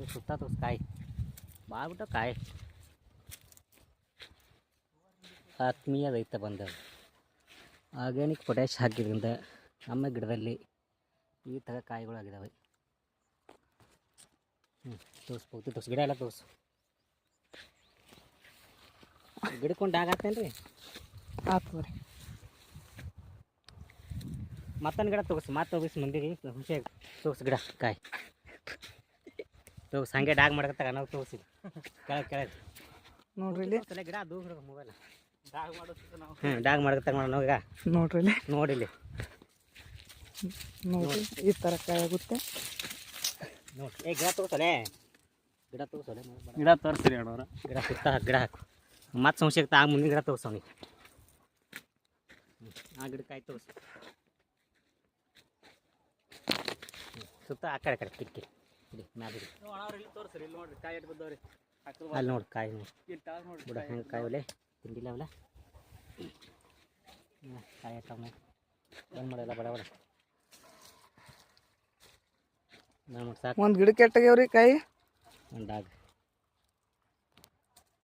ಸುತ್ತ ಕಾಯಿ ಬಾಳ್ಬಿಟ್ಟು ಕಾಯಿ ಆತ್ಮೀಯ ರೈತ ಬಂದ ಆರ್ಗ್ಯಾನಿಕ್ ಪೊಟ್ಯಾಶ್ ಹಾಕಿದ್ರಿಂದ ನಮ್ಮ ಗಿಡದಲ್ಲಿ ಈ ಥರ ಕಾಯಿಗಳಾಗಿದ್ದಾವೆ. ತೋರಿಸ್ಬೋದು ಗಿಡ ಎಲ್ಲ ತೋರಿಸು. ಗಿಡಕೊಂಡು ಆಗತ್ತೇನು ರೀ? ಆತು ರೀ. ಮತ್ತೊಂದು ಗಿಡ ತೋರಿಸಿ ಮಂದಿಗೆ ಹುಷಿ ತೋರಿಸಿ ಗಿಡ ಕಾಯಿ ತೋರಿಸಿ ಹಂಗೆ ಡಾಗ್ ಮಾಡಕತ್ತಾಗ ನಾವು ತೋರಿಸಿ ಕೆಳಗೆ ನೋಡ್ರಿ ಇಲ್ಲಿ ಗಿಡ ದೂರ ಮೊಬೈಲ್ ಡಾಗ್ ಮಾಡಕತ್ತಾಗ ನಾವು ಈಗ ನೋಡ್ರಿ ಇಲ್ಲಿ ನೋಡಿಲ್ಲಿ ನೋಡ್ರಿ ಈ ಥರ ಕಾಯಿ ಆಗುತ್ತೆ ನೋಡಿ. ಗಿಡ ತೋರಿಸಲೆ ಗಿಡ ತೋರಿಸ್ರಿ ಅಣ್ಣವ್ರ. ಗಿಡ ಸುತ್ತ ಗಿಡ ಹಾಕು ಮತ್ತೆ ಸಂಶಯಕ್ಕೆ ಆಗ ಮುಂದಿನ ಗಿಡ ತೋರಿಸೋನಿಗೆ ಆ ಗಿಡ ಕಾಯಿ ತೋರಿಸಿ ಸುತ್ತ ಆ ಕಡೆ ಕಿಟಕಿ ಮ್ಯಾಲೆ ತೋರಿಸ್ರಿ ಇಲ್ಲಿ ನೋಡ್ರಿ ಕಾಯಿ ಇಟ್ಟು ಬಿದ್ದವ್ರಿ. ಅಲ್ಲಿ ನೋಡಿ ಕಾಯಿ ನೋಡಿ ನೋಡಿ ಬಿಡ ಹೆಂಗೆ ಕಾಯಿ ಒಲೆ ತಿಂಡಿಲ್ಲ ಅವಲ್ಲ ಕಾಯಿ ಹಾಕಮ್ಮ ಏನು ಮಾಡಲ್ಲ ಬಡ ನಾನು ಸಾಕು ಒಂದು ಗಿಡಕ್ಕೆ ಎಟ್ಟಾಗ್ಯಾವ್ರಿ ಕಾಯಿ ಒಂದು ಡಾಗ್